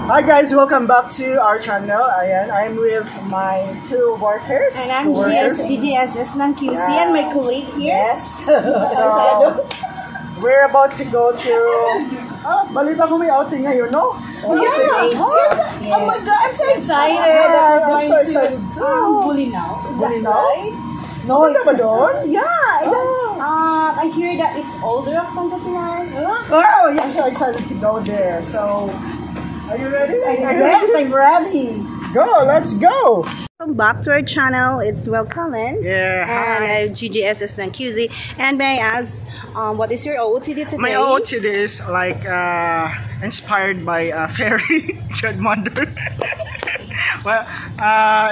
Hi guys, welcome back to our channel. Ayan, I'm with my two workers. And I'm GGSS ng QC and my colleague here. Yes. So, we're about to go to... balita ko may outing ngayon, no? Oh my God, I'm so excited that we're going so excited to Bulinaw. Is that Bulinaw? right? No, is ba doon? Yeah. I hear that it's older of Pangasinan. Oh, yeah, I'm so excited to go there. So, are you ready? Yes, I'm ready. Go, let's go! Welcome back to our channel. It's Well Colin. Yeah, and hi. GGSS ng QZ. And may I ask, what is your OOTD today? My OOTD is like inspired by Fairy Judmonder. Well,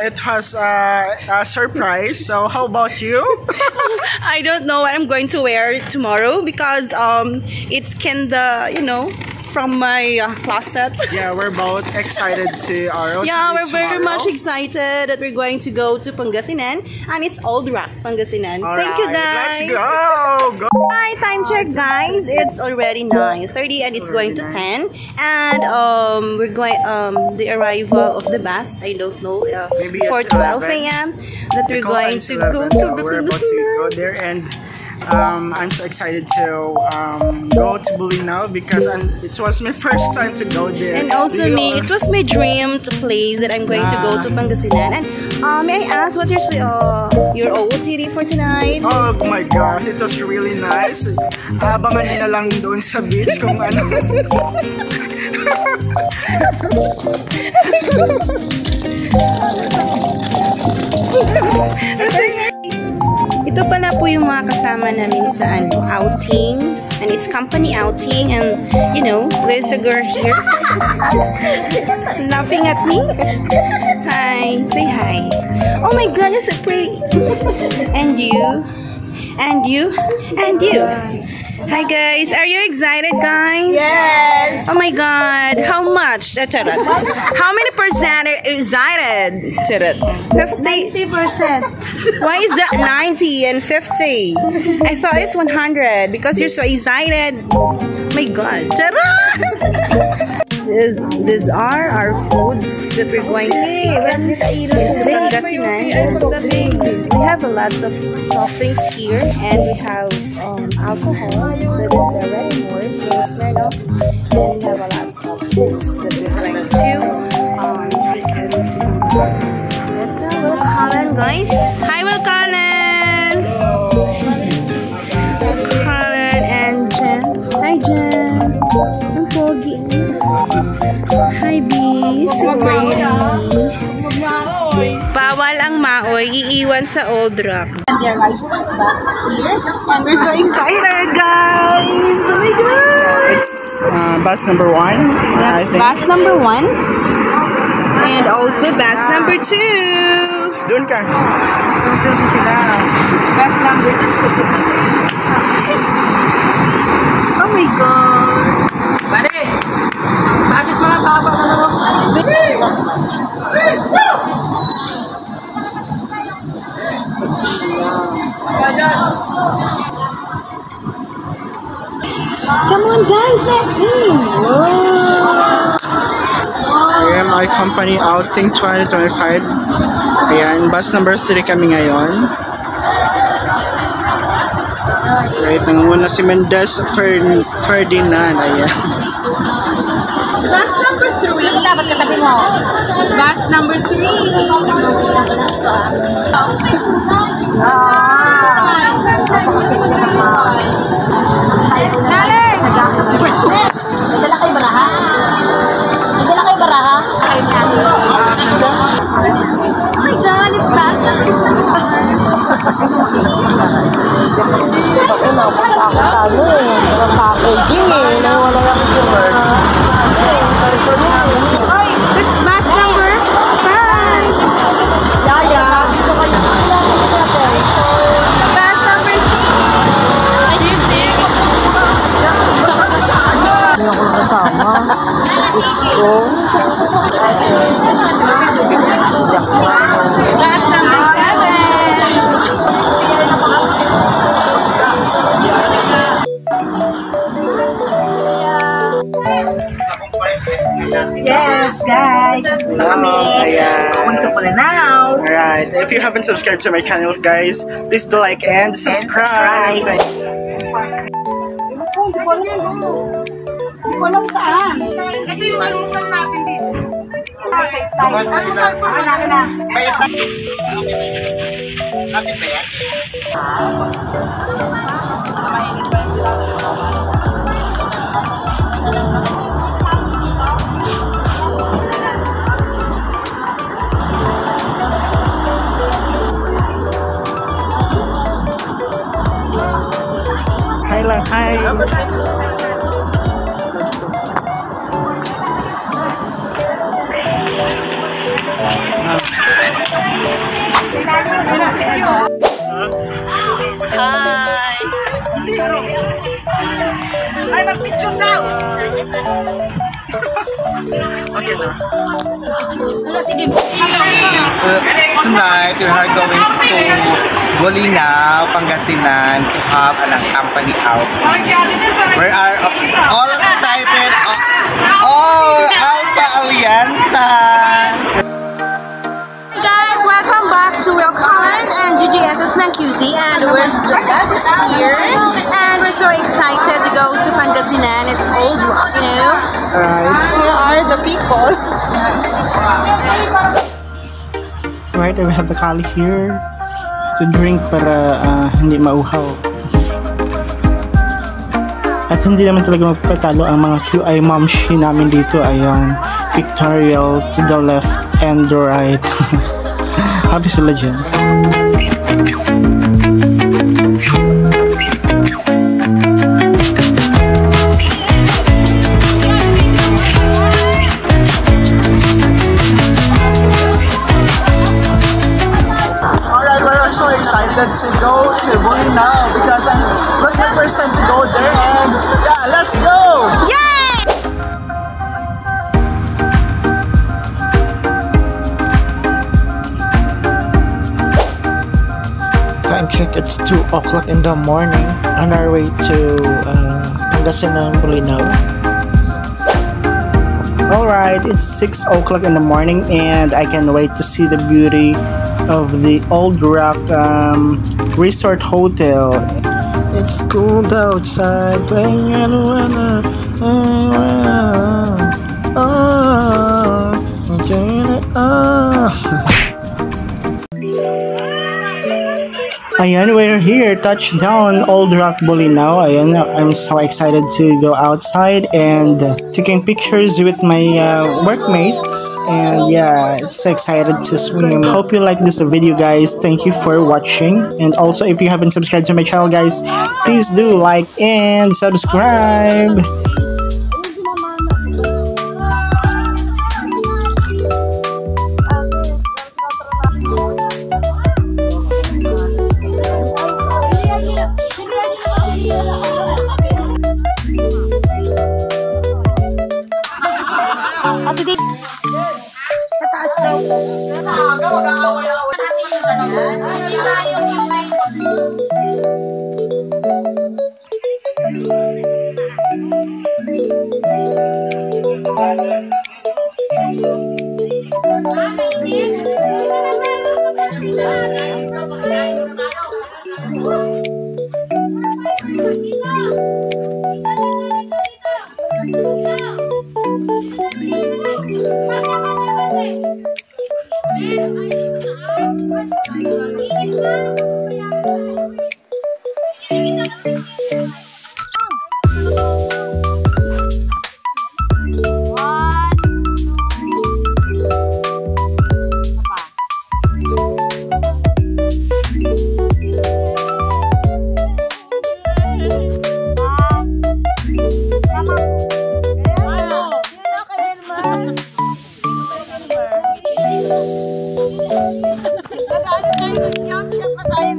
it was a surprise. So how about you? I don't know what I'm going to wear tomorrow because it's kinda, from my closet. Yeah, we're both excited to our OOTD Yeah, we're very tomorrow. much excited that we're going to go to Pangasinan, and it's Old Rock, Pangasinan. Thank you, guys. Let's go! Hi, time check, guys. It's already 9:30 and it's going to 10. And we're going the arrival of the bus. I don't know Maybe for it's 12 11. a.m. that we're going to 11, go so to we're about to go there, and I'm so excited to go to Bulinaw because it was my first time to go there. And also me, it was my dream to place that I'm going to go to Pangasinan. And may I ask what's your OOTD for tonight? Oh my gosh, it was really nice. Abangan nyo na lang doon sa beach kung ano. Ito pala po yung mga kasama namin sa outing. And it's company outing. And, there's a girl here. Laughing at me. Hi. Say hi. Oh my God, you're so pretty. And you. And you. And you. Hi guys, are you excited, guys? Yes. Oh my God, how much? How many percent are excited? 50? 90%. Why is that 90 and 50? I thought it's 100 because you're so excited. My God. These are our foods that we're going to take into Pangasinan. We have lots of soft drinks here, and we have alcohol that is already more, so Smirnoff. And we have a lot of foods that we're going to take into Pangasinan. That's Will Colin, guys. Hi, Will Colin. Colin and Jen. Hi, Jen. Ang pogi. Hi, B. So pretty. Bawal ang maoy, iiwan sa Old Rock. And the arrival of the bus is here. And we're so excited, guys. Oh my God. It's bus number 1. That's bus number 1. And also bus number 2. Doon ka. Bus number 2. Oh my God. Pare, basis mga tapa na naman. Come on, guys, let's in. AMI Company Outing 2025. Ayan, bus number 3 kami ngayon. Right, nangunguna si Mendez Ferdinand. Ayan. Bus number 3. Dapat katabi mo. Bus number 3. Laling! Nagdala kayo baraha? Nagdala kayo baraha? Oh my God, it's bus number 7. Yes, guys. Ito na kami. Going to Pulanao. Alright, if you haven't subscribed to my channel, guys, please do like and subscribe. Hindi ko alam saan. Ito yung almusal natin dito. Almusal to. May isa. Natin ba yan? Hi lang, hi. Ay, mag-picture daw. Okay na. Tonight, we are going to Bolinao, Pangasinan to have a company out. We are all excited. Oh, Alpha Alianza! Hey guys, welcome back to Wilcon and GGSS ng QC, and we're just here and we're so excited to go to Pangasinan. It's Old Rock, you know. We are the people. Right, we have the kali here to drink para hindi mauhaw. At hindi naman talaga magpatalo ang mga QI momshi namin dito. Ayan, pictorial to the left and the right. Happy sila dyan. So excited to go to Bolinao because it was my first time to go there, and yeah, let's go! Yay! Time check, it's 2 o'clock in the morning on our way to Pangasinan, Bolinao. Alright, it's 6 o'clock in the morning and I can wait to see the beauty of the Old Rock Resort Hotel. It's cold outside, playing Ayan, we're here, touchdown, Old Rock, Bolinao. Ayan, I'm so excited to go outside and taking pictures with my workmates. And yeah, it's so excited to swim. Hope you like this video, guys. Thank you for watching. And also, if you haven't subscribed to my channel, guys, please do like and subscribe. Nag-ano tayo, jump shot pa tayo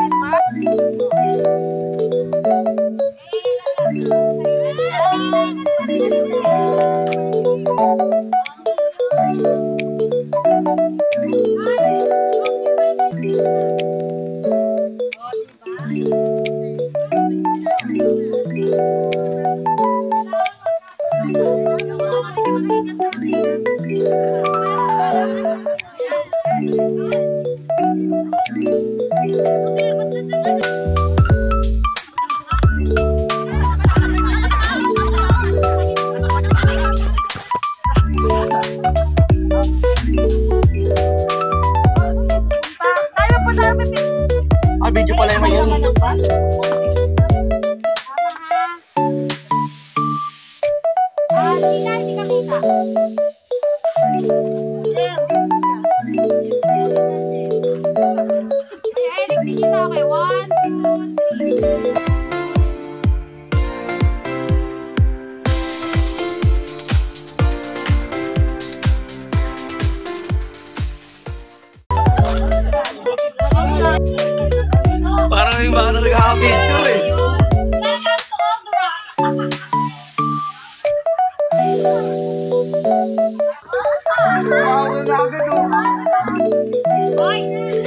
Ah, video pala yung ngayon. Hindi ka kita. Eric, di kita. Okay, 1, 2, 3. Parang may mga nag-video eh.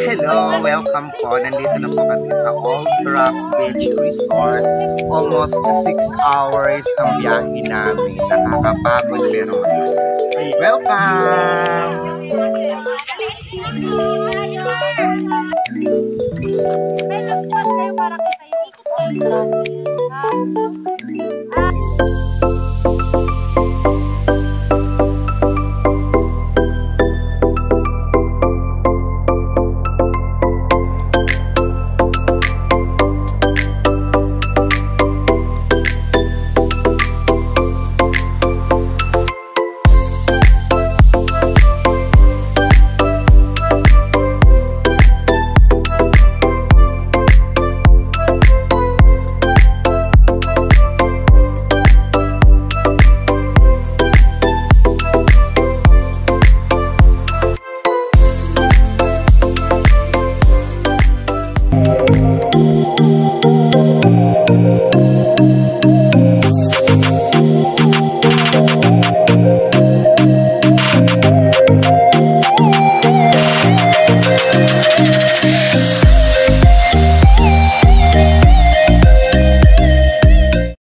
Hello, welcome po. Nandito na po kami sa Old Rock Beach Resort. Almost 6 hours ang biyahe namin. Nakakapagod pero masaya. Welcome! May spot kayo para kita yung ikot.